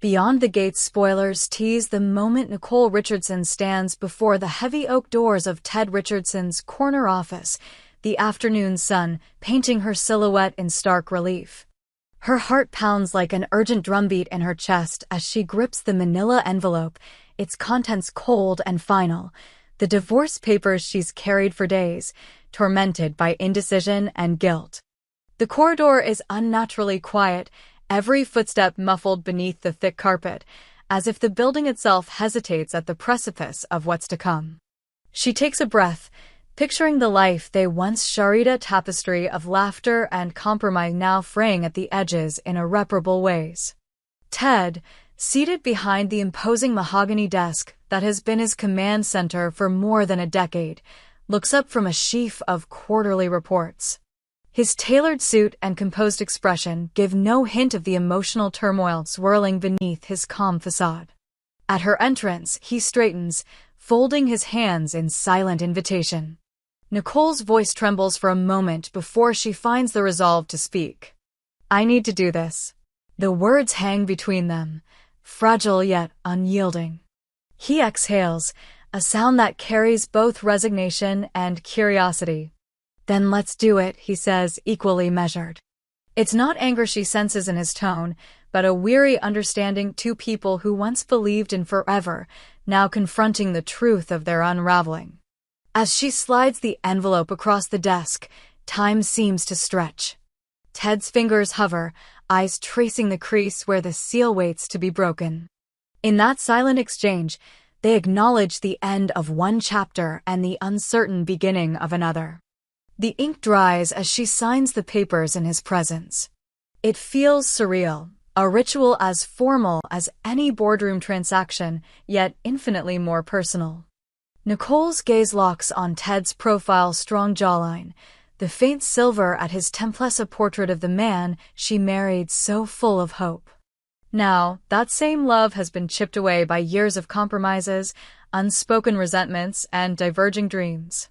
Beyond the gate's spoilers tease the moment Nicole Richardson stands before the heavy oak doors of Ted Richardson's corner office, the afternoon sun painting her silhouette in stark relief. Her heart pounds like an urgent drumbeat in her chest as she grips the manila envelope, its contents cold and final, the divorce papers she's carried for days, tormented by indecision and guilt. The corridor is unnaturally quiet, every footstep muffled beneath the thick carpet, as if the building itself hesitates at the precipice of what's to come. She takes a breath, picturing the life they once shared, a tapestry of laughter and compromise now fraying at the edges in irreparable ways. Ted, seated behind the imposing mahogany desk that has been his command center for more than a decade, looks up from a sheaf of quarterly reports. His tailored suit and composed expression give no hint of the emotional turmoil swirling beneath his calm facade. At her entrance, he straightens, folding his hands in silent invitation. Nicole's voice trembles for a moment before she finds the resolve to speak. "I need to do this." The words hang between them, fragile yet unyielding. He exhales, a sound that carries both resignation and curiosity. "Then let's do it," he says, equally measured. It's not anger she senses in his tone, but a weary understanding. Two people who once believed in forever, now confronting the truth of their unraveling. As she slides the envelope across the desk, time seems to stretch. Ted's fingers hover, eyes tracing the crease where the seal waits to be broken. In that silent exchange, they acknowledge the end of one chapter and the uncertain beginning of another. The ink dries as she signs the papers in his presence. It feels surreal, a ritual as formal as any boardroom transaction, yet infinitely more personal. Nicole's gaze locks on Ted's profile, strong jawline, the faint silver at his template, a portrait of the man she married, so full of hope. Now, that same love has been chipped away by years of compromises, unspoken resentments, and diverging dreams.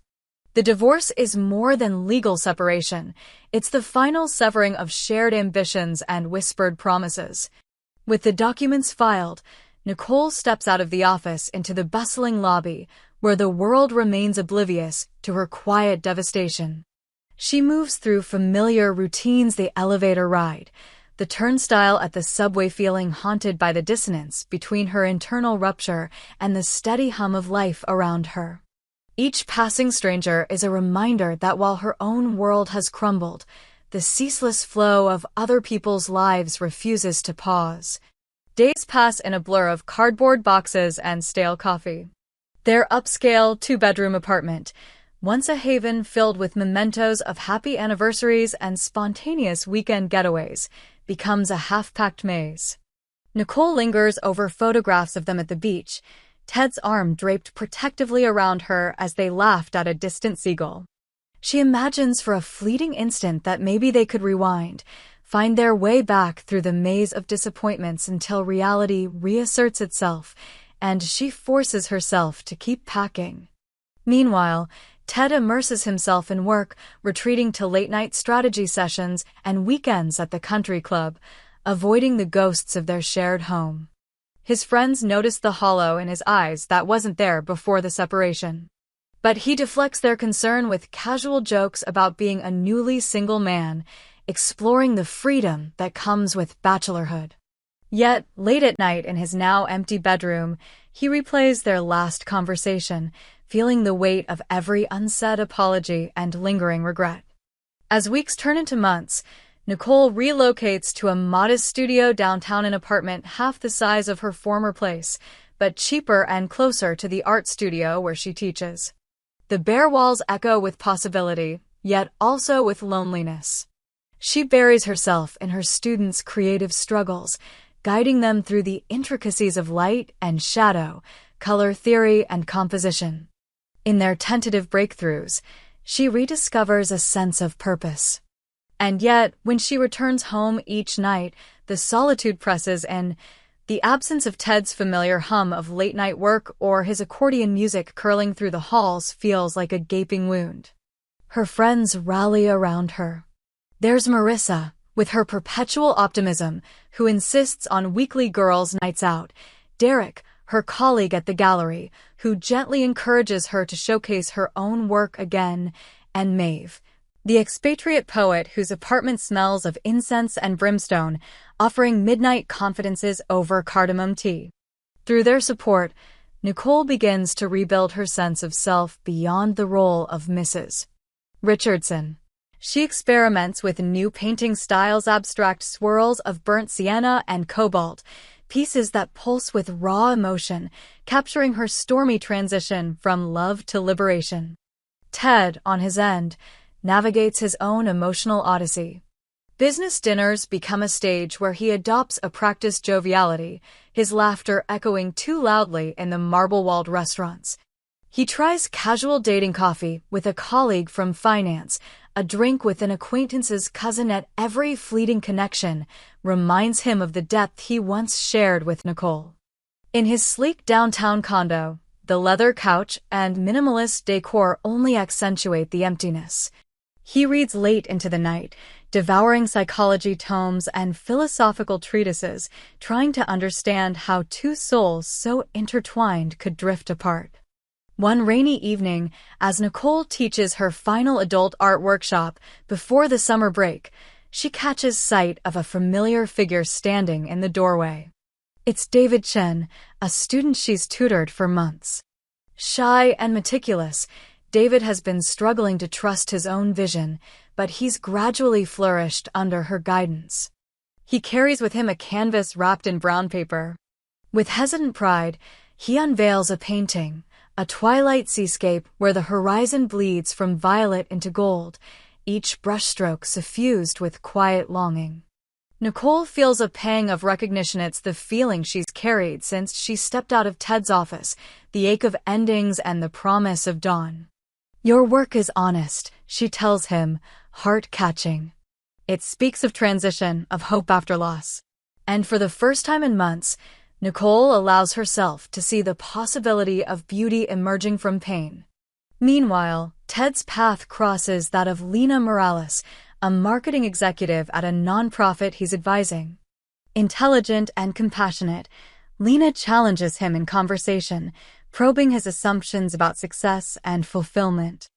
The divorce is more than legal separation. It's the final severing of shared ambitions and whispered promises. With the documents filed, Nicole steps out of the office into the bustling lobby, where the world remains oblivious to her quiet devastation. She moves through familiar routines, the elevator ride, the turnstile at the subway, feeling haunted by the dissonance between her internal rupture and the steady hum of life around her. Each passing stranger is a reminder that while her own world has crumbled, the ceaseless flow of other people's lives refuses to pause. Days pass in a blur of cardboard boxes and stale coffee. Their upscale two-bedroom apartment, once a haven filled with mementos of happy anniversaries and spontaneous weekend getaways, becomes a half-packed maze. Nicole lingers over photographs of them at the beach, Ted's arm draped protectively around her as they laughed at a distant seagull. She imagines for a fleeting instant that maybe they could rewind, find their way back through the maze of disappointments until reality reasserts itself, and she forces herself to keep packing. Meanwhile, Ted immerses himself in work, retreating to late-night strategy sessions and weekends at the country club, avoiding the ghosts of their shared home. His friends notice the hollow in his eyes that wasn't there before the separation. But he deflects their concern with casual jokes about being a newly single man, exploring the freedom that comes with bachelorhood. Yet, late at night in his now empty bedroom, he replays their last conversation, feeling the weight of every unsaid apology and lingering regret. As weeks turn into months, Nicole relocates to a modest studio downtown, an apartment half the size of her former place, but cheaper and closer to the art studio where she teaches. The bare walls echo with possibility, yet also with loneliness. She buries herself in her students' creative struggles, guiding them through the intricacies of light and shadow, color theory and composition. In their tentative breakthroughs, she rediscovers a sense of purpose. And yet, when she returns home each night, the solitude presses in. The absence of Ted's familiar hum of late-night work or his accordion music curling through the halls feels like a gaping wound. Her friends rally around her. There's Marissa, with her perpetual optimism, who insists on weekly girls' nights out, Derek, her colleague at the gallery, who gently encourages her to showcase her own work again, and Maeve, the expatriate poet whose apartment smells of incense and brimstone, offering midnight confidences over cardamom tea. Through their support, Nicole begins to rebuild her sense of self beyond the role of Mrs. Richardson. She experiments with new painting styles, abstract swirls of burnt sienna and cobalt, pieces that pulse with raw emotion, capturing her stormy transition from love to liberation. Ted, on his end, navigates his own emotional odyssey. Business dinners become a stage where he adopts a practiced joviality, his laughter echoing too loudly in the marble-walled restaurants. He tries casual dating coffee with a colleague from finance, a drink with an acquaintance's cousin at every fleeting connection reminds him of the depth he once shared with Nicole. In his sleek downtown condo, the leather couch and minimalist decor only accentuate the emptiness. He reads late into the night, devouring psychology tomes and philosophical treatises, trying to understand how two souls so intertwined could drift apart. One rainy evening, as Nicole teaches her final adult art workshop before the summer break, she catches sight of a familiar figure standing in the doorway. It's David Chen, a student she's tutored for months. Shy and meticulous, David has been struggling to trust his own vision, but he's gradually flourished under her guidance. He carries with him a canvas wrapped in brown paper. With hesitant pride, he unveils a painting, a twilight seascape where the horizon bleeds from violet into gold, each brushstroke suffused with quiet longing. Nicole feels a pang of recognition. It's the feeling she's carried since she stepped out of Ted's office, the ache of endings and the promise of dawn. "Your work is honest," she tells him, heart-catching. It speaks of transition, of hope after loss. And for the first time in months, Nicole allows herself to see the possibility of beauty emerging from pain. Meanwhile, Ted's path crosses that of Lena Morales, a marketing executive at a nonprofit he's advising. Intelligent and compassionate, Lena challenges him in conversation, probing his assumptions about success and fulfillment.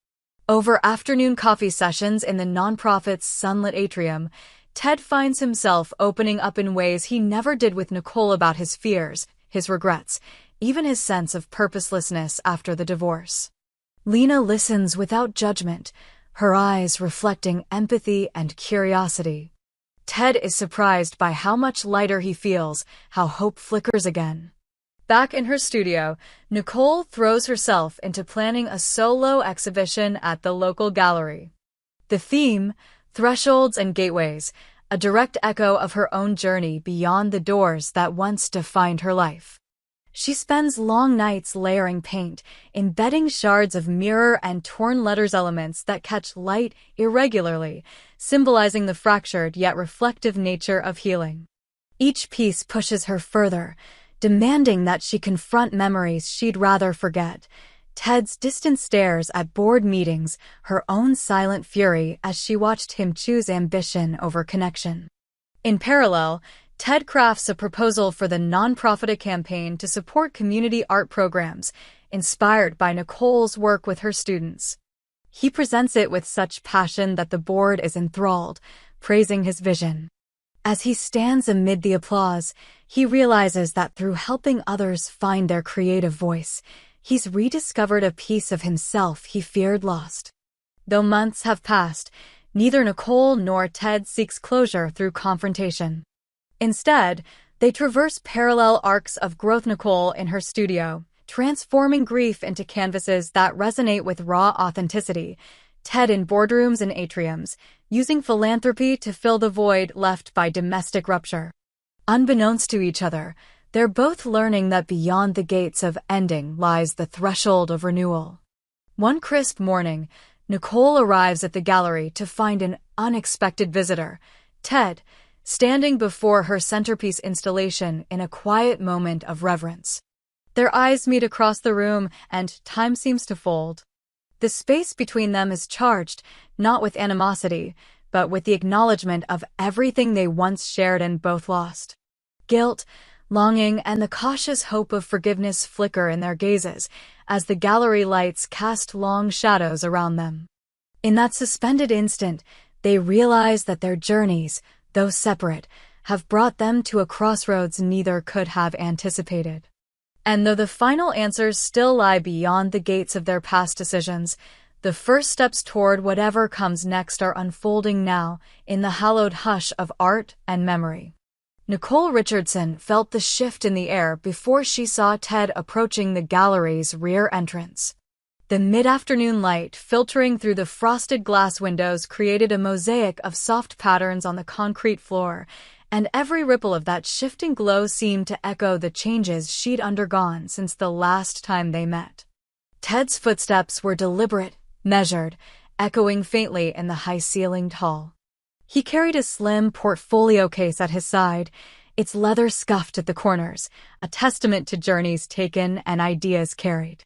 Over afternoon coffee sessions in the nonprofit's sunlit atrium, Ted finds himself opening up in ways he never did with Nicole about his fears, his regrets, even his sense of purposelessness after the divorce. Lena listens without judgment, her eyes reflecting empathy and curiosity. Ted is surprised by how much lighter he feels, how hope flickers again. Back in her studio, Nicole throws herself into planning a solo exhibition at the local gallery. The theme, Thresholds and Gateways, a direct echo of her own journey beyond the doors that once defined her life. She spends long nights layering paint, embedding shards of mirror and torn letters elements that catch light irregularly, symbolizing the fractured yet reflective nature of healing. Each piece pushes her further, demanding that she confront memories she'd rather forget. Ted's distant stares at board meetings, her own silent fury as she watched him choose ambition over connection. In parallel, Ted crafts a proposal for the nonprofit campaign to support community art programs, inspired by Nicole's work with her students. He presents it with such passion that the board is enthralled, praising his vision. As he stands amid the applause, he realizes that through helping others find their creative voice, he's rediscovered a piece of himself he feared lost. Though months have passed, neither Nicole nor Ted seeks closure through confrontation. Instead, they traverse parallel arcs of growth. Nicole in her studio, transforming grief into canvases that resonate with raw authenticity. Ted in boardrooms and atriums, using philanthropy to fill the void left by domestic rupture. Unbeknownst to each other, they're both learning that beyond the gates of ending lies the threshold of renewal. One crisp morning, Nicole arrives at the gallery to find an unexpected visitor, Ted, standing before her centerpiece installation in a quiet moment of reverence. Their eyes meet across the room, and time seems to fold. The space between them is charged, not with animosity, but with the acknowledgement of everything they once shared and both lost. Guilt, longing, and the cautious hope of forgiveness flicker in their gazes as the gallery lights cast long shadows around them. In that suspended instant, they realize that their journeys, though separate, have brought them to a crossroads neither could have anticipated. And though the final answers still lie beyond the gates of their past decisions, the first steps toward whatever comes next are unfolding now in the hallowed hush of art and memory. Nicole Richardson felt the shift in the air before she saw Ted approaching the gallery's rear entrance. The mid-afternoon light filtering through the frosted glass windows created a mosaic of soft patterns on the concrete floor, and every ripple of that shifting glow seemed to echo the changes she'd undergone since the last time they met. Ted's footsteps were deliberate, measured, echoing faintly in the high-ceilinged hall. He carried a slim portfolio case at his side, its leather scuffed at the corners, a testament to journeys taken and ideas carried.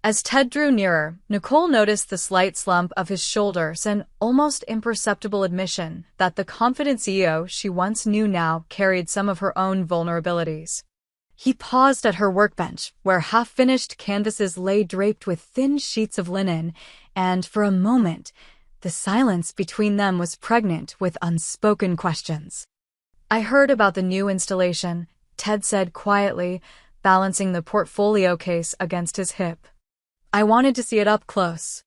As Ted drew nearer, Nicole noticed the slight slump of his shoulders, an almost imperceptible admission that the confident CEO she once knew now carried some of her own vulnerabilities. He paused at her workbench, where half-finished canvases lay draped with thin sheets of linen, and for a moment, the silence between them was pregnant with unspoken questions. "I heard about the new installation," Ted said quietly, balancing the portfolio case against his hip. "I wanted to see it up close."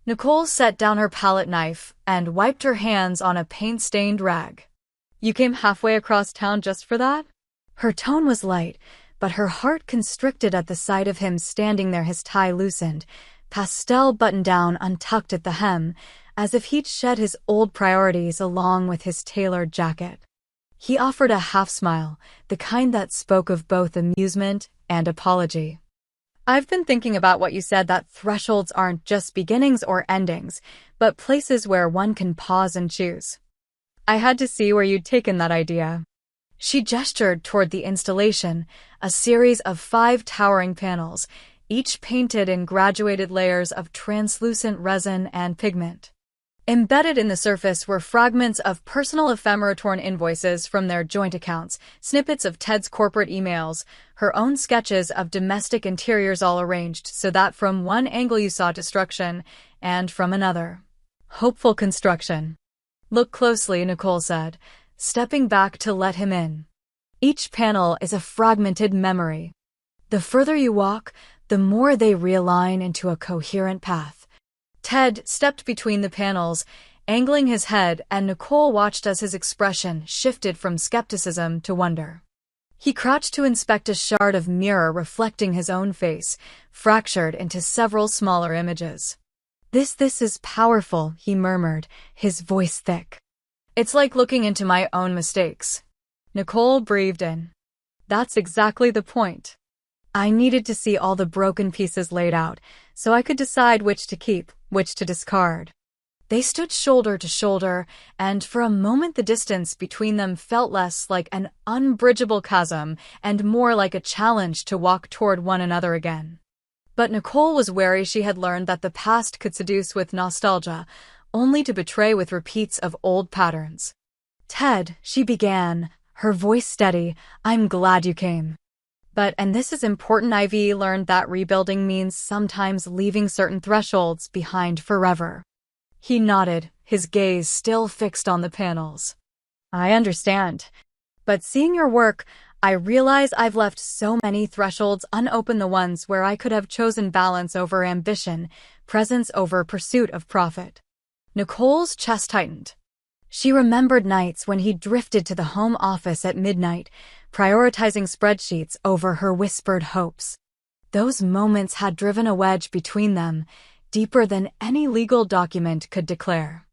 Nicole set down her palette knife and wiped her hands on a paint-stained rag. "You came halfway across town just for that?" Her tone was light, but her heart constricted at the sight of him standing there, his tie loosened, pastel button-down untucked at the hem, as if he'd shed his old priorities along with his tailored jacket. He offered a half-smile, the kind that spoke of both amusement and apology. "I've been thinking about what you said, that thresholds aren't just beginnings or endings, but places where one can pause and choose. I had to see where you'd taken that idea." She gestured toward the installation, a series of 5 towering panels, each painted in graduated layers of translucent resin and pigment. Embedded in the surface were fragments of personal ephemera-torn invoices from their joint accounts, snippets of Ted's corporate emails, her own sketches of domestic interiors all arranged so that from one angle you saw destruction, and from another, hopeful construction. "Look closely," Nicole said, stepping back to let him in. "Each panel is a fragmented memory. The further you walk, the more they realign into a coherent path." Ted stepped between the panels, angling his head, and Nicole watched as his expression shifted from skepticism to wonder. He crouched to inspect a shard of mirror reflecting his own face, fractured into several smaller images. This is powerful," he murmured, his voice thick. "It's like looking into my own mistakes." Nicole breathed in. "That's exactly the point. I needed to see all the broken pieces laid out, so I could decide which to keep, which to discard." They stood shoulder to shoulder, and for a moment the distance between them felt less like an unbridgeable chasm and more like a challenge to walk toward one another again. But Nicole was wary she had learned that the past could seduce with nostalgia, only to betray with repeats of old patterns. "Ted," she began, her voice steady, "I'm glad you came. But, and this is important, I've learned that rebuilding means sometimes leaving certain thresholds behind forever." He nodded, his gaze still fixed on the panels. "I understand. But seeing your work, I realize I've left so many thresholds unopened, the ones where I could have chosen balance over ambition, presence over pursuit of profit." Nicole's chest tightened. She remembered nights when he drifted to the home office at midnight, prioritizing spreadsheets over her whispered hopes. Those moments had driven a wedge between them, deeper than any legal document could declare.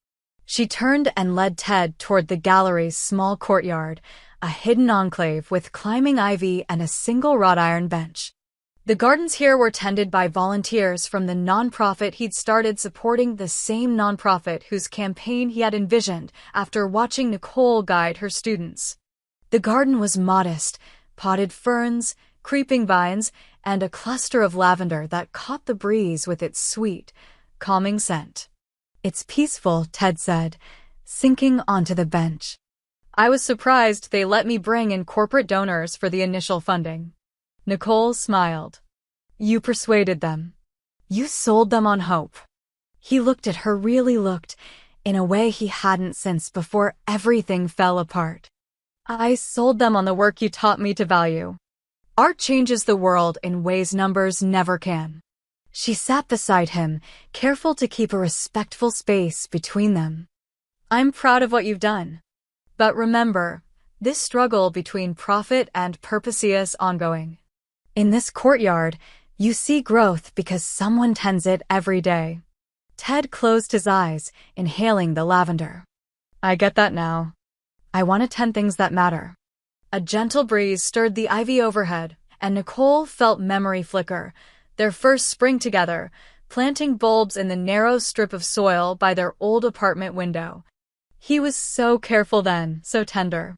She turned and led Ted toward the gallery's small courtyard, a hidden enclave with climbing ivy and a single wrought iron bench. The gardens here were tended by volunteers from the nonprofit he'd started, supporting the same nonprofit whose campaign he had envisioned after watching Nicole guide her students. The garden was modest, potted ferns, creeping vines, and a cluster of lavender that caught the breeze with its sweet, calming scent. "It's peaceful," Ted said, sinking onto the bench. I was surprised they let me bring in corporate donors for the initial funding. Nicole smiled. You persuaded them. You sold them on hope. He looked at her, really looked, in a way he hadn't since before everything fell apart. I sold them on the work you taught me to value. Art changes the world in ways numbers never can. She sat beside him, careful to keep a respectful space between them. I'm proud of what you've done. But remember, this struggle between profit and purpose is ongoing. In this courtyard, you see growth because someone tends it every day. Ted closed his eyes, inhaling the lavender. I get that now. I want to tend things that matter. A gentle breeze stirred the ivy overhead, and Nicole felt memory flicker, their first spring together, planting bulbs in the narrow strip of soil by their old apartment window. He was so careful then, so tender.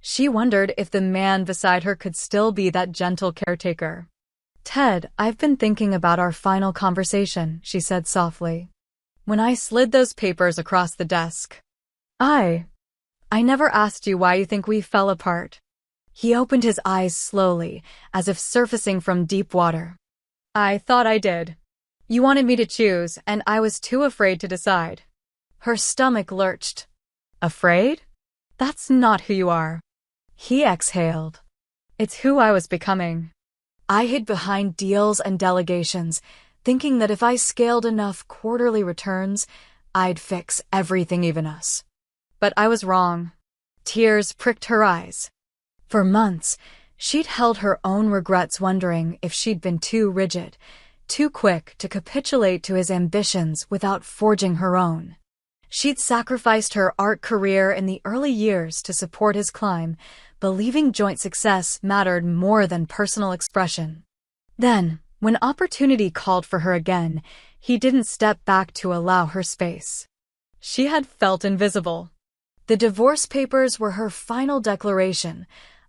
She wondered if the man beside her could still be that gentle caretaker. Ted, I've been thinking about our final conversation, she said softly. When I slid those papers across the desk. I never asked you why you think we fell apart. He opened his eyes slowly, as if surfacing from deep water. I thought I did. You wanted me to choose, and I was too afraid to decide. Her stomach lurched. Afraid? That's not who you are. He exhaled. It's who I was becoming. I hid behind deals and delegations, thinking that if I scaled enough quarterly returns, I'd fix everything, even us. But I was wrong. Tears pricked her eyes. For months, she'd held her own regrets, wondering if she'd been too rigid, too quick to capitulate to his ambitions without forging her own. She'd sacrificed her art career in the early years to support his climb, believing joint success mattered more than personal expression. Then, when opportunity called for her again, he didn't step back to allow her space. She had felt invisible. The divorce papers were her final declaration.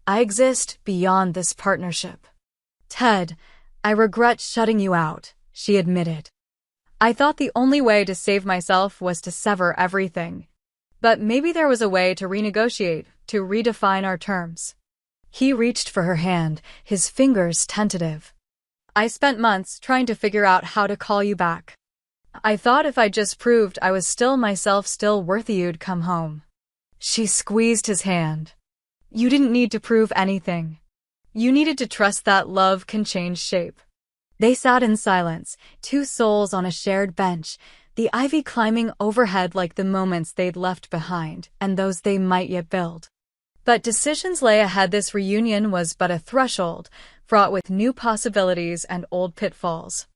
I exist beyond this partnership. Ted, I regret shutting you out, she admitted. I thought the only way to save myself was to sever everything. But maybe there was a way to renegotiate, to redefine our terms. He reached for her hand, his fingers tentative. I spent months trying to figure out how to call you back. I thought if I just proved I was still myself, still worthy, you'd come home. She squeezed his hand. You didn't need to prove anything. You needed to trust that love can change shape. They sat in silence, two souls on a shared bench, the ivy climbing overhead like the moments they'd left behind and those they might yet build. But decisions lay ahead. This reunion was but a threshold, fraught with new possibilities and old pitfalls.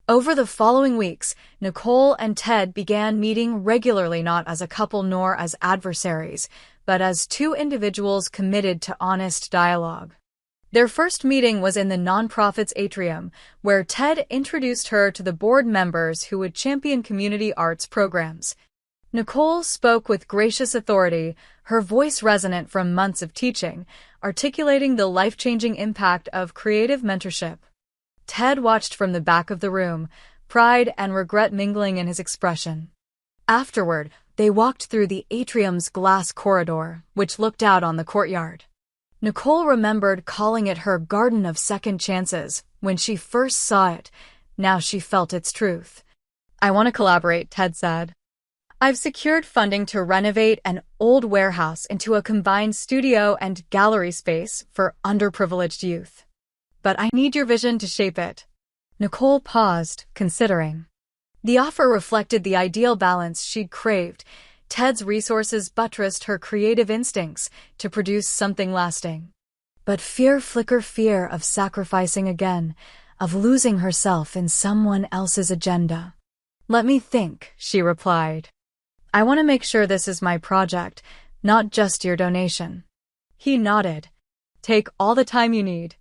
Over the following weeks, Nicole and Ted began meeting regularly, not as a couple nor as adversaries, but as two individuals committed to honest dialogue. Their first meeting was in the nonprofit's atrium, where Ted introduced her to the board members who would champion community arts programs. Nicole spoke with gracious authority, her voice resonant from months of teaching, articulating the life-changing impact of creative mentorship. Ted watched from the back of the room, pride and regret mingling in his expression. Afterward, they walked through the atrium's glass corridor, which looked out on the courtyard. Nicole remembered calling it her garden of second chances when she first saw it. Now she felt its truth. I want to collaborate, Ted said. I've secured funding to renovate an old warehouse into a combined studio and gallery space for underprivileged youth. But I need your vision to shape it. Nicole paused, considering. The offer reflected the ideal balance she'd craved. Ted's resources buttressed her creative instincts to produce something lasting. But fear of sacrificing again, of losing herself in someone else's agenda. Let me think, she replied. I want to make sure this is my project, not just your donation. He nodded. Take all the time you need.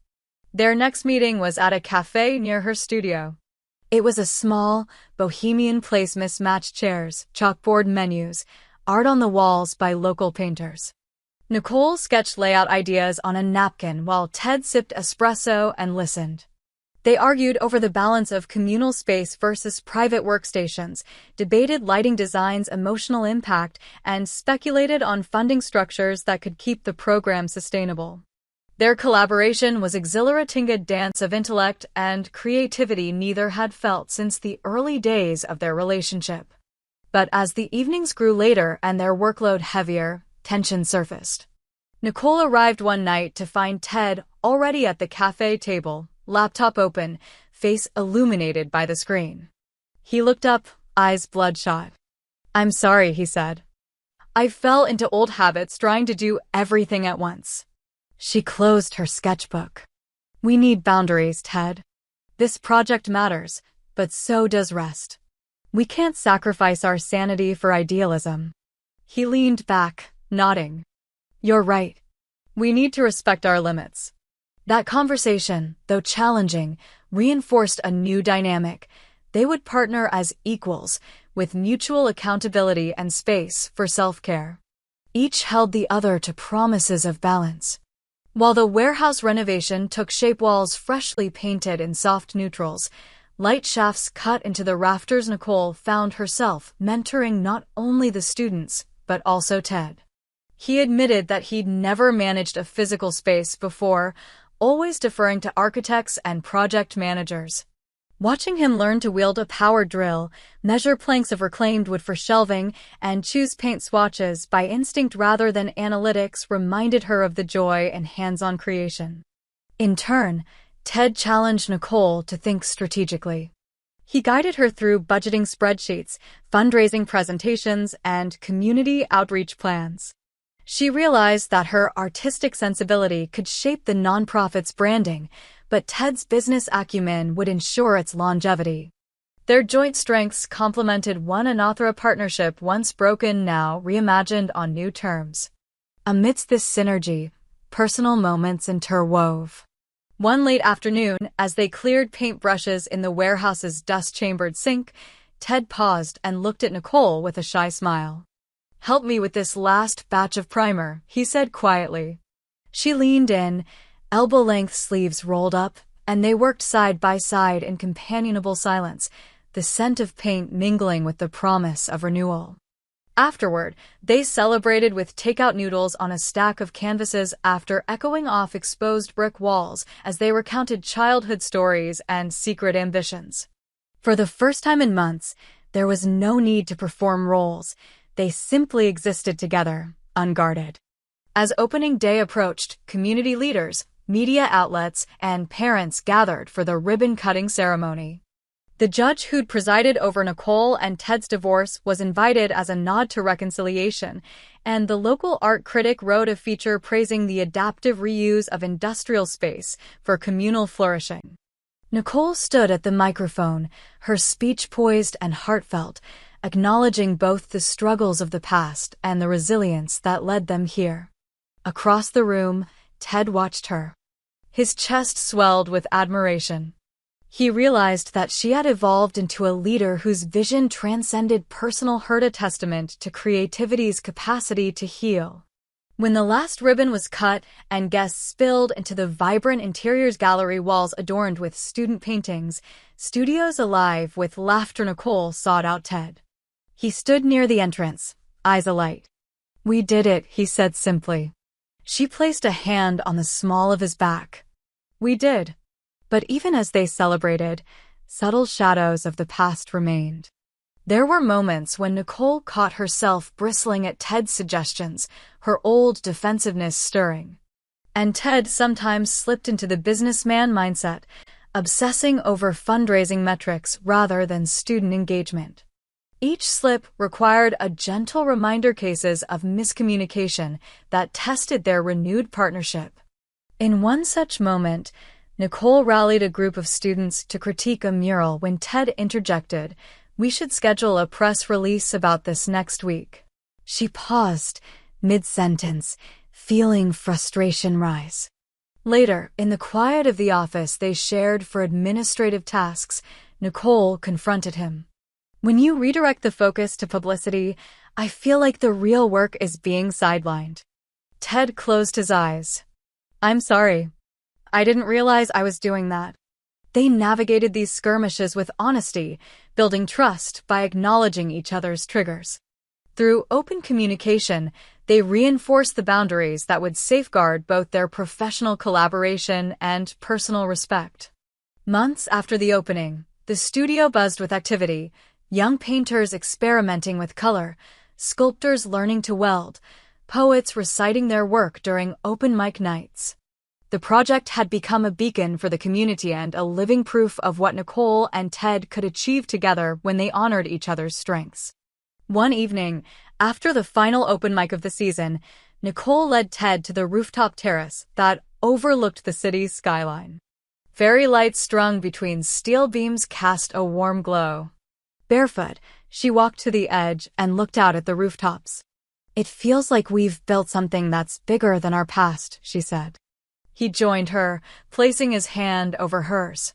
Their next meeting was at a cafe near her studio. It was a small, bohemian place, mismatched chairs, chalkboard menus, art on the walls by local painters. Nicole sketched layout ideas on a napkin while Ted sipped espresso and listened. They argued over the balance of communal space versus private workstations, debated lighting design's emotional impact, and speculated on funding structures that could keep the program sustainable. Their collaboration was exhilarating, a dance of intellect and creativity neither had felt since the early days of their relationship. But as the evenings grew later and their workload heavier, tension surfaced. Nicole arrived one night to find Ted already at the cafe table, laptop open, face illuminated by the screen. He looked up, eyes bloodshot. "I'm sorry," he said. "I fell into old habits trying to do everything at once." She closed her sketchbook. "We need boundaries, Ted. This project matters, but so does rest. We can't sacrifice our sanity for idealism." He leaned back, nodding. "You're right. We need to respect our limits." That conversation, though challenging, reinforced a new dynamic. They would partner as equals, with mutual accountability and space for self-care. Each held the other to promises of balance. While the warehouse renovation took shape, walls freshly painted in soft neutrals, light shafts cut into the rafters, Nicole found herself mentoring not only the students, but also Ted. He admitted that he'd never managed a physical space before, always deferring to architects and project managers. Watching him learn to wield a power drill, measure planks of reclaimed wood for shelving, and choose paint swatches by instinct rather than analytics reminded her of the joy in hands-on creation. In turn, Ted challenged Nicole to think strategically. He guided her through budgeting spreadsheets, fundraising presentations, and community outreach plans. She realized that her artistic sensibility could shape the nonprofit's branding, but Ted's business acumen would ensure its longevity. Their joint strengths complemented one another, a partnership once broken now reimagined on new terms. Amidst this synergy, personal moments interwove. One late afternoon, as they cleared paintbrushes in the warehouse's dust-chambered sink, Ted paused and looked at Nicole with a shy smile. "Help me with this last batch of primer," he said quietly. She leaned in, elbow-length sleeves rolled up, and they worked side by side in companionable silence, the scent of paint mingling with the promise of renewal. Afterward, they celebrated with takeout noodles on a stack of canvases after echoing off exposed brick walls as they recounted childhood stories and secret ambitions. For the first time in months, there was no need to perform roles. They simply existed together, unguarded. As opening day approached, community leaders, media outlets, and parents gathered for the ribbon-cutting ceremony. The judge who'd presided over Nicole and Ted's divorce was invited as a nod to reconciliation, and the local art critic wrote a feature praising the adaptive reuse of industrial space for communal flourishing. Nicole stood at the microphone, her speech poised and heartfelt, acknowledging both the struggles of the past and the resilience that led them here. Across the room, Ted watched her. His chest swelled with admiration. He realized that she had evolved into a leader whose vision transcended personal hurt, a testament to creativity's capacity to heal. When the last ribbon was cut and guests spilled into the vibrant interiors, gallery walls adorned with student paintings, studios alive with laughter, Nicole sought out Ted. He stood near the entrance, eyes alight. "We did it," he said simply. She placed a hand on the small of his back. "We did." But even as they celebrated, subtle shadows of the past remained. There were moments when Nicole caught herself bristling at Ted's suggestions, her old defensiveness stirring. And Ted sometimes slipped into the businessman mindset, obsessing over fundraising metrics rather than student engagement. Each slip required a gentle reminder, cases of miscommunication that tested their renewed partnership. In one such moment, Nicole rallied a group of students to critique a mural when Ted interjected, "We should schedule a press release about this next week." She paused, mid-sentence, feeling frustration rise. Later, in the quiet of the office they shared for administrative tasks, Nicole confronted him. "When you redirect the focus to publicity, I feel like the real work is being sidelined." Ted closed his eyes. "I'm sorry. I didn't realize I was doing that." They navigated these skirmishes with honesty, building trust by acknowledging each other's triggers. Through open communication, they reinforced the boundaries that would safeguard both their professional collaboration and personal respect. Months after the opening, the studio buzzed with activity, young painters experimenting with color, sculptors learning to weld, poets reciting their work during open mic nights. The project had become a beacon for the community and a living proof of what Nicole and Ted could achieve together when they honored each other's strengths. One evening, after the final open mic of the season, Nicole led Ted to the rooftop terrace that overlooked the city's skyline. Fairy lights strung between steel beams cast a warm glow. Barefoot, she walked to the edge and looked out at the rooftops. "It feels like we've built something that's bigger than our past," she said. He joined her, placing his hand over hers.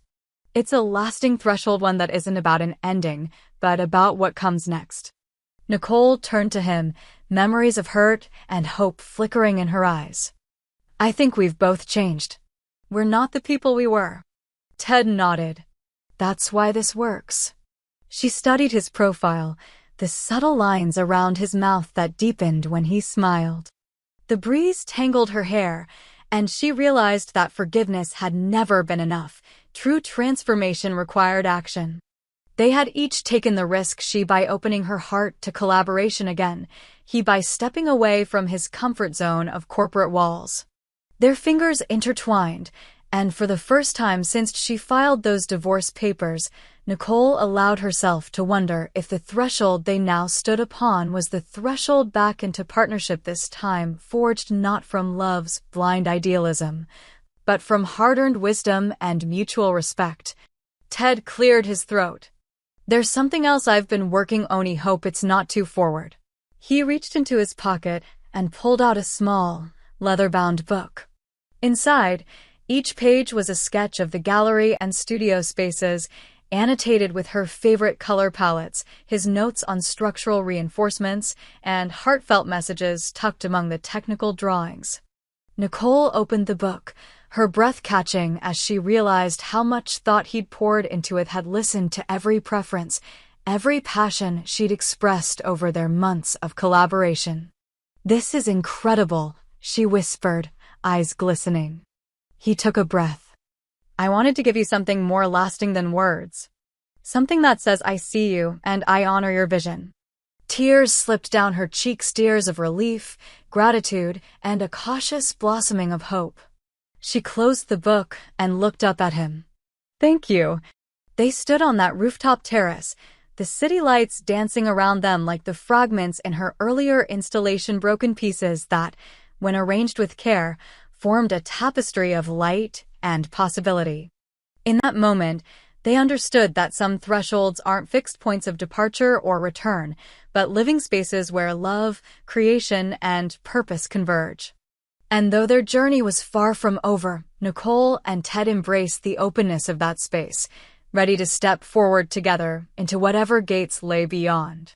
"It's a lasting threshold, one that isn't about an ending, but about what comes next." Nicole turned to him, memories of hurt and hope flickering in her eyes. "I think we've both changed. We're not the people we were." Ted nodded. "That's why this works." She studied his profile, the subtle lines around his mouth that deepened when he smiled. The breeze tangled her hair, and she realized that forgiveness had never been enough. True transformation required action. They had each taken the risk, she by opening her heart to collaboration again, he by stepping away from his comfort zone of corporate walls. Their fingers intertwined, and for the first time since she filed those divorce papers, Nicole allowed herself to wonder if the threshold they now stood upon was the threshold back into partnership, this time forged not from love's blind idealism, but from hard-earned wisdom and mutual respect. Ted cleared his throat. "There's something else I've been working on. Hope it's not too forward." He reached into his pocket and pulled out a small, leather-bound book. Inside, each page was a sketch of the gallery and studio spaces, annotated with her favorite color palettes, his notes on structural reinforcements, and heartfelt messages tucked among the technical drawings. Nicole opened the book, her breath catching as she realized how much thought he'd poured into it, had listened to every preference, every passion she'd expressed over their months of collaboration. "This is incredible," she whispered, eyes glistening. He took a breath. "I wanted to give you something more lasting than words. Something that says I see you and I honor your vision." Tears slipped down her cheeks, tears of relief, gratitude, and a cautious blossoming of hope. She closed the book and looked up at him. "Thank you." They stood on that rooftop terrace, the city lights dancing around them like the fragments in her earlier installation, broken pieces that, when arranged with care, formed a tapestry of light and possibility. In that moment, they understood that some thresholds aren't fixed points of departure or return, but living spaces where love, creation, and purpose converge. And though their journey was far from over, Nicole and Ted embraced the openness of that space, ready to step forward together into whatever gates lay beyond.